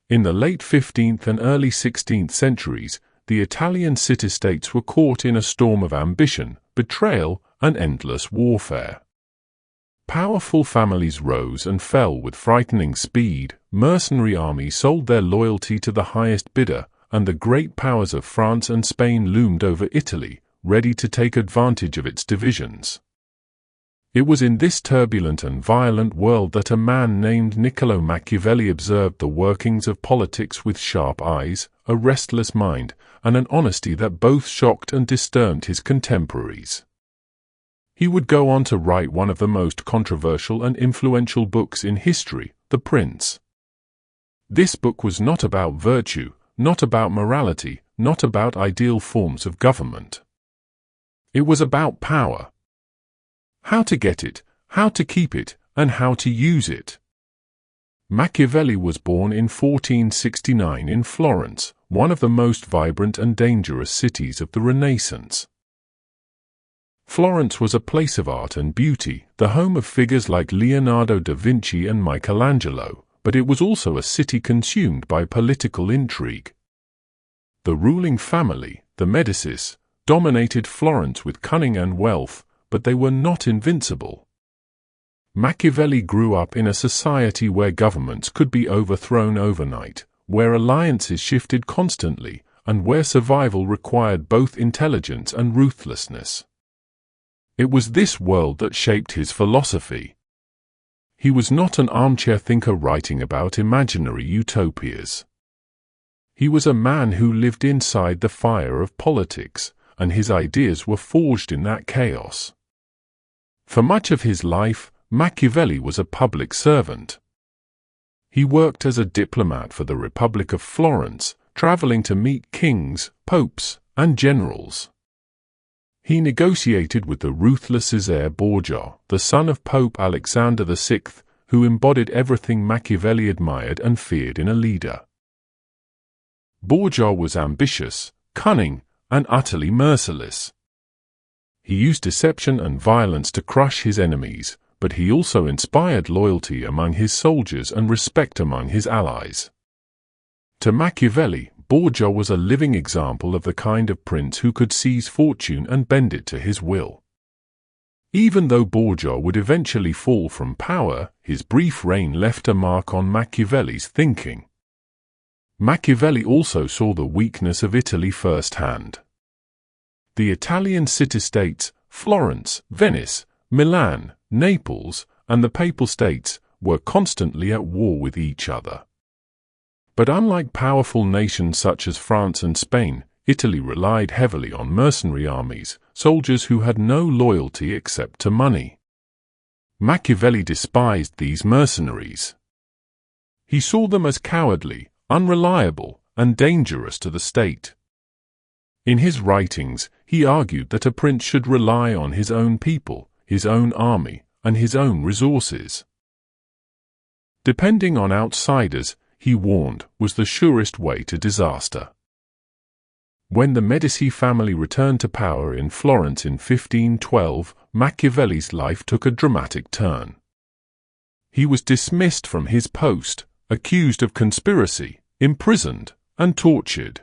In the late 15th and early 16th centuries, the Italian city-states were caught in a storm of ambition, betrayal, and endless warfare. Powerful families rose and fell with frightening speed, mercenary armies sold their loyalty to the highest bidder, and the great powers of France and Spain loomed over Italy, ready to take advantage of its divisions. It was in this turbulent and violent world that a man named Niccolò Machiavelli observed the workings of politics with sharp eyes, a restless mind, and an honesty that both shocked and disturbed his contemporaries. He would go on to write one of the most controversial and influential books in history, The Prince. This book was not about virtue, not about morality, not about ideal forms of government. It was about power. How to get it, how to keep it, and how to use it. Machiavelli was born in 1469 in Florence, one of the most vibrant and dangerous cities of the Renaissance. Florence was a place of art and beauty, the home of figures like Leonardo da Vinci and Michelangelo, but it was also a city consumed by political intrigue. The ruling family, the Medicis, dominated Florence with cunning and wealth, but they were not invincible. Machiavelli grew up in a society where governments could be overthrown overnight, where alliances shifted constantly, and where survival required both intelligence and ruthlessness. It was this world that shaped his philosophy. He was not an armchair thinker writing about imaginary utopias. He was a man who lived inside the fire of politics, and his ideas were forged in that chaos. For much of his life, Machiavelli was a public servant. He worked as a diplomat for the Republic of Florence, traveling to meet kings, popes, and generals. He negotiated with the ruthless Cesare Borgia, the son of Pope Alexander VI, who embodied everything Machiavelli admired and feared in a leader. Borgia was ambitious, cunning, and utterly merciless. He used deception and violence to crush his enemies, but he also inspired loyalty among his soldiers and respect among his allies. To Machiavelli, Borgia was a living example of the kind of prince who could seize fortune and bend it to his will. Even though Borgia would eventually fall from power, his brief reign left a mark on Machiavelli's thinking. Machiavelli also saw the weakness of Italy firsthand. The Italian city-states, Florence, Venice, Milan, Naples, and the Papal States, were constantly at war with each other. But unlike powerful nations such as France and Spain, Italy relied heavily on mercenary armies, soldiers who had no loyalty except to money. Machiavelli despised these mercenaries. He saw them as cowardly, unreliable, and dangerous to the state. In his writings, he argued that a prince should rely on his own people, his own army, and his own resources. Depending on outsiders, he warned, was the surest way to disaster. When the Medici family returned to power in Florence in 1512, Machiavelli's life took a dramatic turn. He was dismissed from his post, accused of conspiracy, imprisoned, and tortured.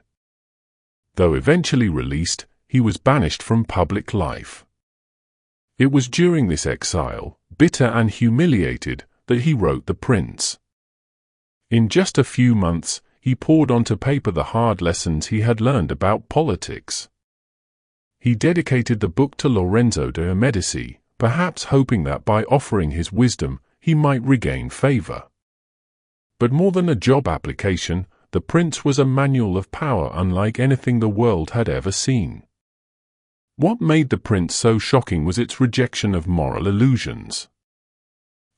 Though eventually released, he was banished from public life. It was during this exile, bitter and humiliated, that he wrote The Prince. In just a few months, he poured onto paper the hard lessons he had learned about politics. He dedicated the book to Lorenzo de' Medici, perhaps hoping that by offering his wisdom, he might regain favor. But more than a job application, The Prince was a manual of power unlike anything the world had ever seen. What made The Prince so shocking was its rejection of moral illusions.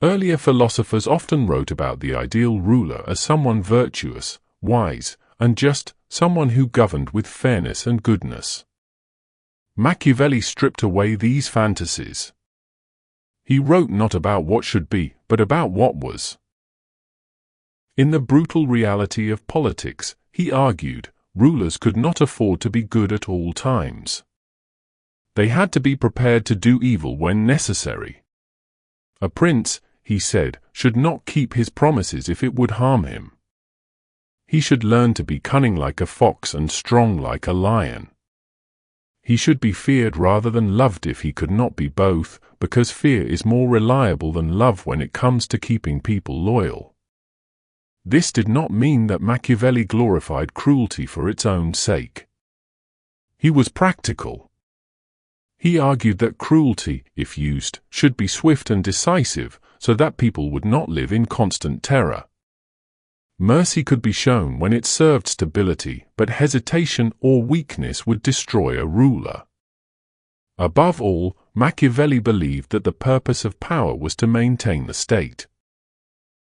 Earlier philosophers often wrote about the ideal ruler as someone virtuous, wise, and just, someone who governed with fairness and goodness. Machiavelli stripped away these fantasies. He wrote not about what should be, but about what was. In the brutal reality of politics, he argued, rulers could not afford to be good at all times. They had to be prepared to do evil when necessary. A prince, he said, should not keep his promises if it would harm him. He should learn to be cunning like a fox and strong like a lion. He should be feared rather than loved if he could not be both, because fear is more reliable than love when it comes to keeping people loyal. This did not mean that Machiavelli glorified cruelty for its own sake. He was practical. He argued that cruelty, if used, should be swift and decisive, so that people would not live in constant terror. Mercy could be shown when it served stability, but hesitation or weakness would destroy a ruler. Above all, Machiavelli believed that the purpose of power was to maintain the state.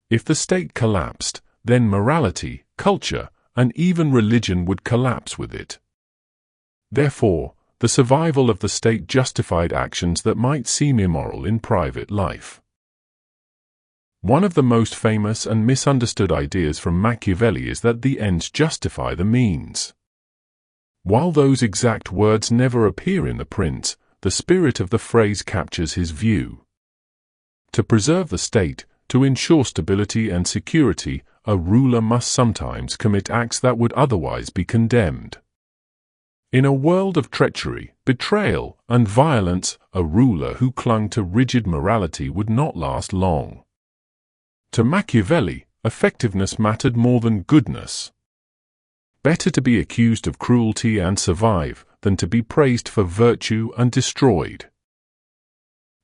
If the state collapsed, then morality, culture, and even religion would collapse with it. Therefore, the survival of the state justified actions that might seem immoral in private life. One of the most famous and misunderstood ideas from Machiavelli is that the ends justify the means. While those exact words never appear in The Prince, the spirit of the phrase captures his view. To preserve the state, to ensure stability and security, a ruler must sometimes commit acts that would otherwise be condemned. In a world of treachery, betrayal, and violence, a ruler who clung to rigid morality would not last long. To Machiavelli, effectiveness mattered more than goodness. Better to be accused of cruelty and survive, than to be praised for virtue and destroyed.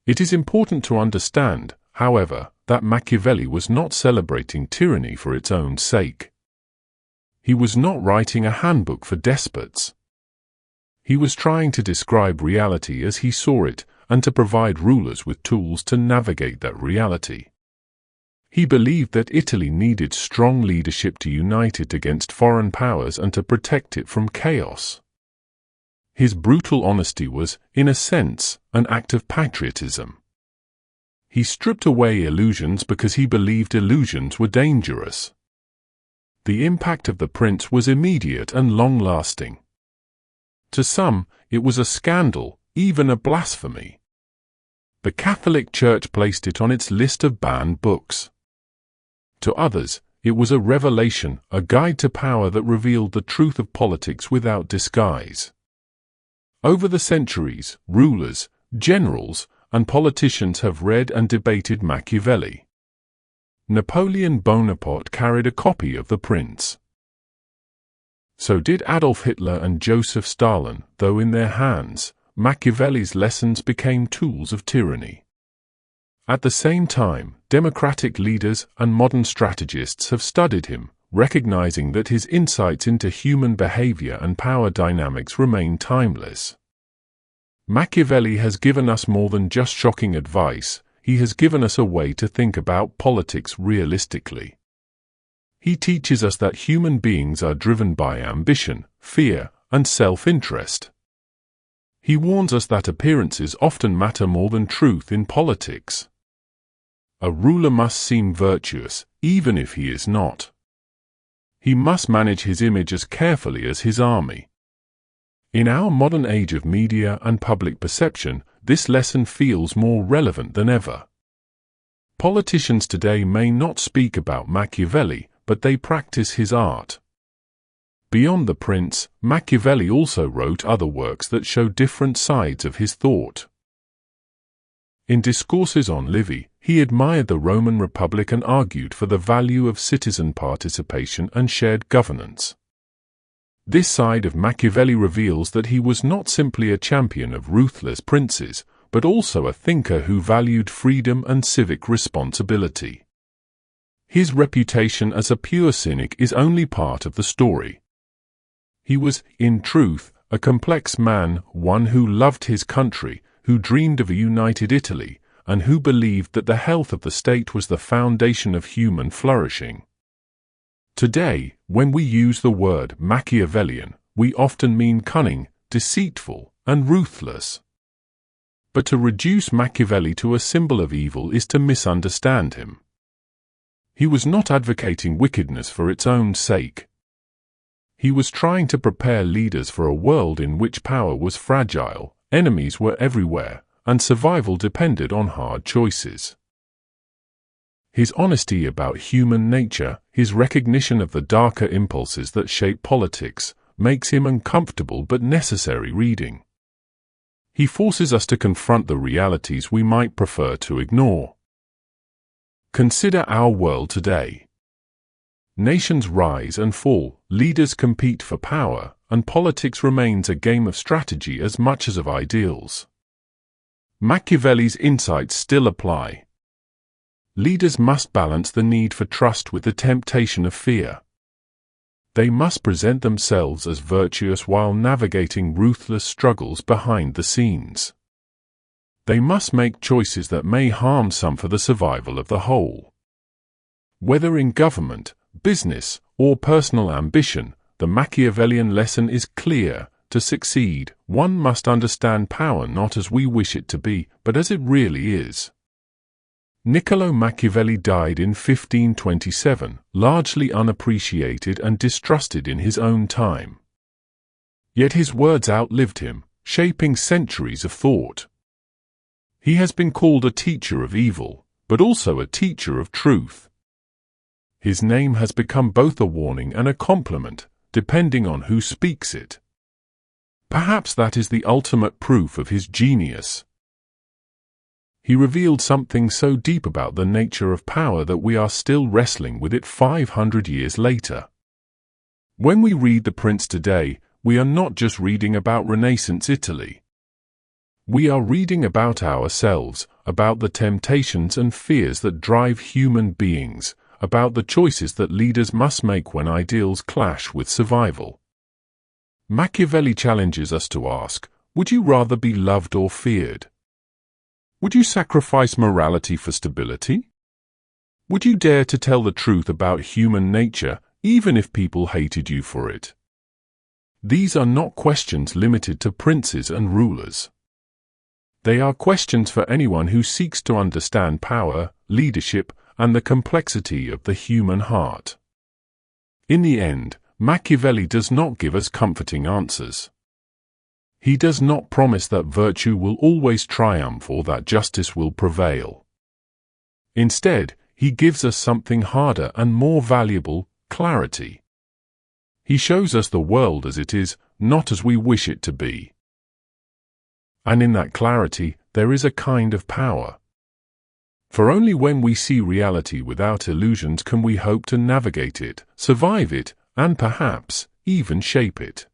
It is important to understand, however, that Machiavelli was not celebrating tyranny for its own sake. He was not writing a handbook for despots. He was trying to describe reality as he saw it, and to provide rulers with tools to navigate that reality. He believed that Italy needed strong leadership to unite it against foreign powers and to protect it from chaos. His brutal honesty was, in a sense, an act of patriotism. He stripped away illusions because he believed illusions were dangerous. The impact of The Prince was immediate and long-lasting. To some, it was a scandal, even a blasphemy. The Catholic Church placed it on its list of banned books. To others, it was a revelation, a guide to power that revealed the truth of politics without disguise. Over the centuries, rulers, generals, and politicians have read and debated Machiavelli. Napoleon Bonaparte carried a copy of The Prince. So did Adolf Hitler and Joseph Stalin, though in their hands, Machiavelli's lessons became tools of tyranny. At the same time, democratic leaders and modern strategists have studied him, recognizing that his insights into human behavior and power dynamics remain timeless. Machiavelli has given us more than just shocking advice, he has given us a way to think about politics realistically. He teaches us that human beings are driven by ambition, fear, and self-interest. He warns us that appearances often matter more than truth in politics. A ruler must seem virtuous, even if he is not. He must manage his image as carefully as his army. In our modern age of media and public perception, this lesson feels more relevant than ever. Politicians today may not speak about Machiavelli, but they practice his art. Beyond The Prince, Machiavelli also wrote other works that show different sides of his thought. In Discourses on Livy, he admired the Roman Republic and argued for the value of citizen participation and shared governance. This side of Machiavelli reveals that he was not simply a champion of ruthless princes, but also a thinker who valued freedom and civic responsibility. His reputation as a pure cynic is only part of the story. He was, in truth, a complex man, one who loved his country, who dreamed of a united Italy, and who believed that the health of the state was the foundation of human flourishing. Today, when we use the word Machiavellian, we often mean cunning, deceitful, and ruthless. But to reduce Machiavelli to a symbol of evil is to misunderstand him. He was not advocating wickedness for its own sake. He was trying to prepare leaders for a world in which power was fragile, enemies were everywhere, and survival depended on hard choices. His honesty about human nature, his recognition of the darker impulses that shape politics, makes him uncomfortable but necessary reading. He forces us to confront the realities we might prefer to ignore. Consider our world today. Nations rise and fall, leaders compete for power, and politics remains a game of strategy as much as of ideals. Machiavelli's insights still apply. Leaders must balance the need for trust with the temptation of fear. They must present themselves as virtuous while navigating ruthless struggles behind the scenes. They must make choices that may harm some for the survival of the whole. Whether in government, business, or personal ambition, the Machiavellian lesson is clear. To succeed, one must understand power not as we wish it to be, but as it really is. Niccolò Machiavelli died in 1527, largely unappreciated and distrusted in his own time. Yet his words outlived him, shaping centuries of thought. He has been called a teacher of evil, but also a teacher of truth. His name has become both a warning and a compliment, depending on who speaks it. Perhaps that is the ultimate proof of his genius. He revealed something so deep about the nature of power that we are still wrestling with it 500 years later. When we read The Prince today, we are not just reading about Renaissance Italy. We are reading about ourselves, about the temptations and fears that drive human beings, about the choices that leaders must make when ideals clash with survival. Machiavelli challenges us to ask, would you rather be loved or feared? Would you sacrifice morality for stability? Would you dare to tell the truth about human nature, even if people hated you for it? These are not questions limited to princes and rulers. They are questions for anyone who seeks to understand power, leadership, and the complexity of the human heart. In the end, Machiavelli does not give us comforting answers. He does not promise that virtue will always triumph or that justice will prevail. Instead, he gives us something harder and more valuable: clarity. He shows us the world as it is, not as we wish it to be. And in that clarity, there is a kind of power. For only when we see reality without illusions can we hope to navigate it, survive it, and perhaps even shape it.